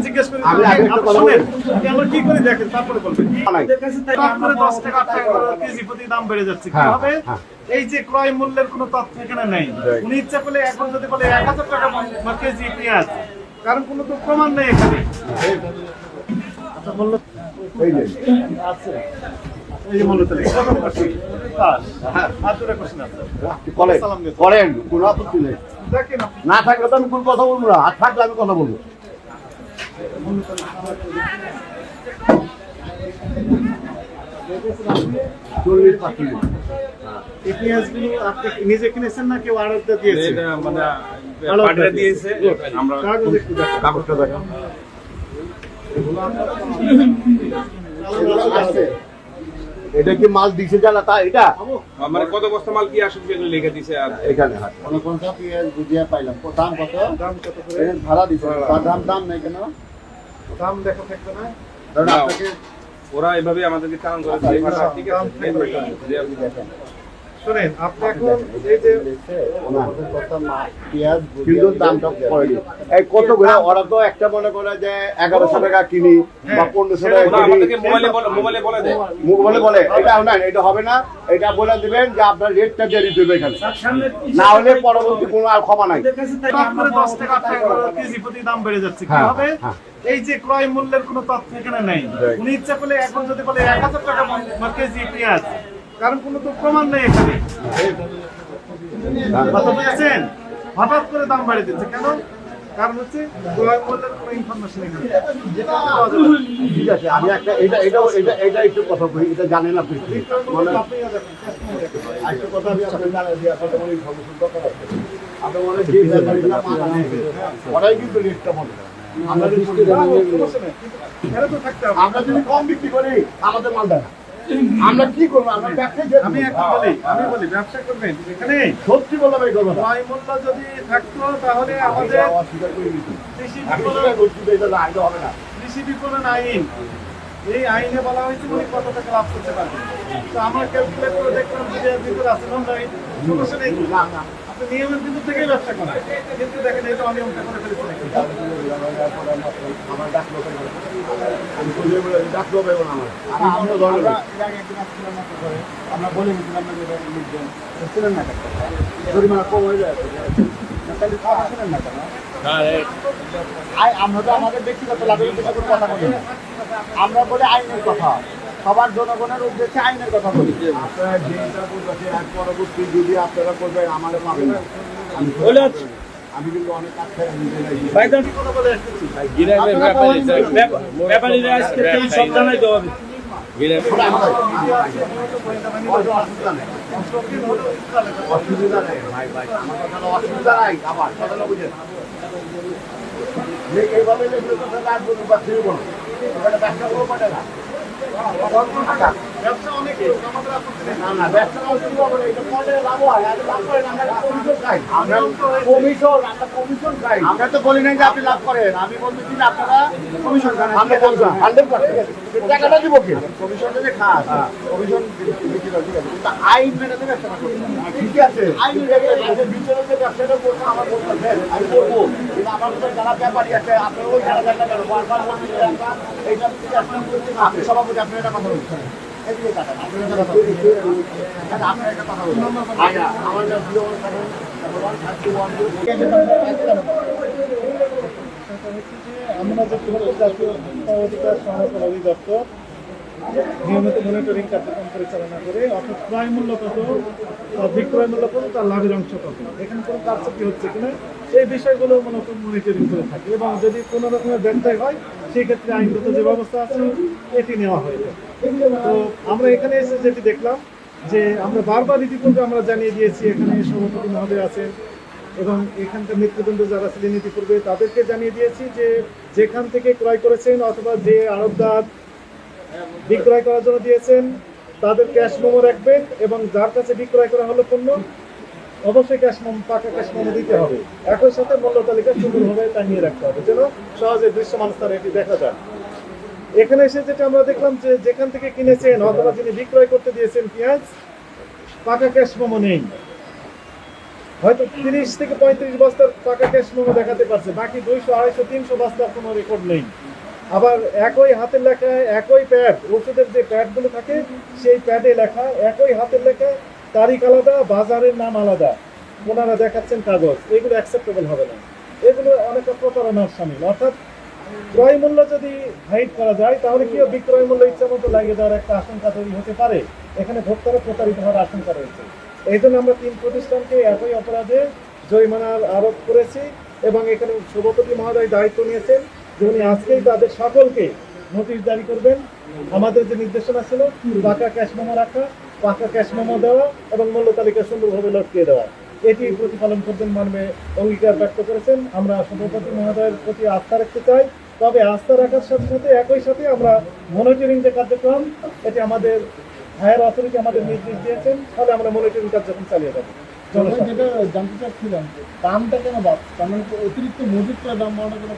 জিজ্ঞেস করি আমি আগে একটা কথা বলি। আমরা কি করে দেখেন তারপরে বলবেন আমাদের কাছে তাই করে 10 টাকা 8 টাকা করে কেজি প্রতি দাম বেড়ে যাচ্ছে কিভাবে এই যে ক্রয় মূল্যের কোনো তথ্য এখানে নেই উনি ইচ্ছা করলে এখন যদি বলে 1000 টাকা কেজি পেঁয়াজ কারণ কোনো তো প্রমাণ নেই এখানে আচ্ছা মূল্য এই যে আছে এই যে মূল্য তাহলে কত করছি আর দুটো কোশ্চেন আছে করেন কোনো আপত্তি নেই দেখেন আপনি না থাকলে তো আমি কোনো কথা বলবো না আর থাকলে আমি কথা বলবো চল্লিশ 45 এই পেঁয়াজগুলো আপনি নিজে কিনেছেন না কেউ আড়তদার দিয়েছে মানে পাঠিয়ে দিয়েছে আমরা কাগজ একটু দেখেন কাগজটা দেখো এটা কি মাল দিছে জানা তা এটা মানে কত বস্তা মাল কি আসবে এগুলো লিখে দিয়েছে আর এখানে হাত কোনটা পেঁয়াজ বুঝিয়ে পাইলাম দাম কত দাম কত করে এর ভাড়া দিছে তার দাম নাই কেন দাম দেখা থাকবে না ধরুন না। আপনাকে ওরা এভাবে আমাদেরকে চালান করে দিয়েছে ঠিক আছে যে আপনি দেখেন শুনেন আপনি এখন এই যে আমাদের কথা পেঁয়াজ কিন্তু দামটা পড়েনি এই কত করে ওরা তো একটা মনে করে যে 1100 টাকা কিনি বা 1500 টাকা ওরা কিনি আমাদেরকে মোবাইলে বলে দেয় বলে বলে এটা না এটা হবে না এটা বলে দিবেন যে আপনার রেটটা দিয়ে দিতে হবে এখানে না হলে পরবর্তী কোনো আর ক্ষমা নাই আমাদের কাছে তাই করে 10 টাকা 8 টাকা করে কেজি প্রতি দাম বেড়ে যাচ্ছে হ্যাঁ, কিভাবে হ্যাঁ। এই যে ক্রয় মূল্যের কোনো তথ্য এখানে নেই উনি ইচ্ছা করলে এখন যদি বলে 1000 টাকা কেজি পেঁয়াজ কারণ কোনো তো প্রমাণ নেই এখানে কথা বুঝেছেন হঠাৎ করে দাম বাড়িয়ে দিচ্ছে কেন কারণ হচ্ছে ক্রয় মূল্যের কোনো ইনফরমেশন এখানে নেই। যেটা পাওয়া যাবে না। ঠিক আছে আমি একটা এটা একটু কথা কই এটা জানেন আপনি মানে আপনিও দেখেন, একটা কথা আমি আপনাকে জানাই দিই আপনাদের অনেক ইনফরমেশন দরকার আছে আপনার মনে যে ব্যাপারগুলো মাথা নেই ওরাই কিন্তু রেটটা মনে করে আমরা যদি সমস্যা নেই, কিন্তু এরা তো থাকতে হবে। আমরা যদি কম বিক্রি করি আমাদের মাল দেয় না। আমরা কি করবো আমরা ব্যবসা আমি এখন বলি ব্যবসা করবেন এখানে সত্যি বললাম এই কথা ক্রয় মূল্য যদি থাকতো তাহলে আমাদের অস্বীকার করে দিচ্ছি কৃষি আমি বিপণন স্বীকার করছি যে এটা আইন হবে না কৃষি বিপণন আইন এই আইনে বলা হয়েছে উনি কত টাকা লাভ করতে পারবেন তো আমরা ক্যালকুলেট করে দেখলাম যে এর ভিতরে আছে নাই সমস্যা নেই না না আপনি নিয়মের ভিতর থেকেই ব্যবসা করেন কিন্তু দেখেন এটা অনিয়মটা করে ফেলেছে নাকি আমার ডাকলো আমি চলে ডাকলো পাবো না আমার আমরা ধরো আমরা বলে দিয়েছিলাম না যে এটা লিখবেন ছিলেন না কেন জরিমানা কম হয়ে যায় তাহলে খাওয়া ছিলেন না কেন আমরা তো আমাদের ব্যক্তিগত লাভের উদ্দেশ্যে কোনো কথা বলি না আমরা বলি আইনের কথা সবার জনগণের উদ্দেশ্যে আইনের কথা বলি আপনারা যেটা বলতে এক পরবর্তী যদি আপনারা করবেন আমারও পাবেন না আমি কিন্তু অনেক কাজ করে ব্যাপারীরা আজকে তেল সব জানাই দেওয়া হবে অসুবিধা নেই ভাই ভাই আমার কথা হলো অসুবিধা নাই আবার কথাটা বুঝেন যে এইভাবে লেগে কথা রাখবো বা ছিল না ওখানে ব্যবসা করবো পারে না ব্যবসা অনেক আমাদের আপত্তি নেই না না ব্যবসা অসুবিধা হবে না এটা পরে লাভ হয় আর লাভ করেন আমরা কমিশন খাই আমরা কমিশন খাই আমরা তো বলি নাই যে আপনি লাভ করেন আমি বলতেছি না আপনারা কমিশন খান আমরা বলছি 100% টাকাটা দিব কি কমিশন যে খান কমিশন বিক্রি করে ঠিক আছে কিন্তু আইন মেনে দেবে ব্যবসা করতে ঠিক আছে আইন মেনে ভিতরে যে ব্যবসাটা করবো আমার বলতে আমি করবো কিন্তু আমার মতো যারা ব্যাপারী আছে আপনারা ওই যারা যারা কেন বারবার বলতে আমরা এইটা আপনি সভাপতি আপনি একটা কথা বলছেন এদিকে টাকা আপনার একটা কথা বলছেন আপনার একটা কথা বলছেন আচ্ছা আমার নাম 017 আমরা যে জাতীয় অধিকার সংরক্ষণ অধিদপ্তর নিয়মিত মনিটরিং কার্যক্রম পরিচালনা করে অর্থাৎ ক্রয় মূল্য কত বিক্রয় মূল্য কত তার লাভের অংশ কত এখানে কোনো কারচুপি হচ্ছে কিনা এই বিষয়গুলো মূলত মনিটরিং করে থাকে এবং যদি কোনো রকমের ব্যত্যয় হয় সেই ক্ষেত্রে আইনগত যে ব্যবস্থা আছে এটি নেওয়া হয় তো আমরা এখানে এসে যেটি দেখলাম যে আমরা বারবার ইতিপূর্বে আমরা জানিয়ে দিয়েছি এখানে সভাপতি মহোদয় আছেন এবং এখানকার নেতৃবৃন্দ যারা ছিলেন ইতিপূর্বে তাদেরকে জানিয়ে দিয়েছি যে যেখান থেকে ক্রয় করেছেন অথবা যে আড়তদার বিক্রয় করার জন্য দিয়েছেন তাদের ক্যাশ মেমো রাখবেন এবং যার কাছে বিক্রয় করা হলো পণ্য অবশ্যই পাকা ক্যাশ মেমো দিতে হবে একই সাথে মূল্য তালিকা সুন্দরভাবে টাঙিয়ে রাখতে হবে যেন সহজে দৃশ্যমান স্থানে এটি দেখা যায় এখানে এসে যেটা আমরা দেখলাম যে যেখান থেকে কিনেছেন অথবা যিনি বিক্রয় করতে দিয়েছেন পেঁয়াজ পাকা ক্যাশ মেমো নেই হয়তো 30 থেকে 35 বস্তার টাকা ক্যাশ মেমো দেখাতে পারছে, বাকি 200, 250, 300 বস্তার কোনো রেকর্ড নেই। আবার একই হাতের লেখায় একই প্যাড, ওষুধের যে প্যাডগুলো থাকে সেই প্যাডে লেখা, একই হাতের লেখা, তারিখ আলাদা, বাজারের নাম আলাদা, ওনারা দেখাচ্ছেন কাগজ। এগুলো অ্যাকসেপ্টেবল হবে না। এগুলো অনেকটা প্রতারণার সামিল। অর্থাৎ ক্রয় মূল্য যদি হাইড করা যায় তাহলে কি বিক্রয় মূল্য ইচ্ছা মতো লাগিয়ে দেওয়ার একটা আশঙ্কা তৈরি হতে পারে। এখানে ভোক্তারা প্রতারিত হওয়ার আশঙ্কা রয়েছে। এই জন্য আমরা 3 প্রতিষ্ঠানকে একই অপরাধে জরিমানার আরোপ করেছি এবং এখানে সভাপতি মহোদয় দায়িত্ব নিয়েছেন যে উনি আজকেই তাদের সকলকে নোটিশ জারি করবেন। আমাদের যে নির্দেশনা ছিল পাকা ক্যাশ মেমো রাখা, পাকা ক্যাশ মেমো দেওয়া এবং মূল্য তালিকা সুন্দরভাবে লটকিয়ে দেওয়া, এটি প্রতিপালন করবেন মর্মে অঙ্গীকার ব্যক্ত করেছেন। আমরা সভাপতি মহোদয়ের প্রতি আস্থা রাখতে চাই। তবে আস্থা রাখার সাথে সাথে একই সাথে আমরা মনিটরিং যে কার্যক্রম, এটি আমাদের হায়ার অথরিটি আমাদের নির্দেশ দিয়েছেন, তাহলে আমরা মনিটরিং কার্যক্রম চালিয়ে যাবো। যেটা জানতে চাচ্ছিলাম, দামটা কেন বাড়ছে? তার মানে অতিরিক্ত মজুদ করে দাম বাড়ানোর কোনো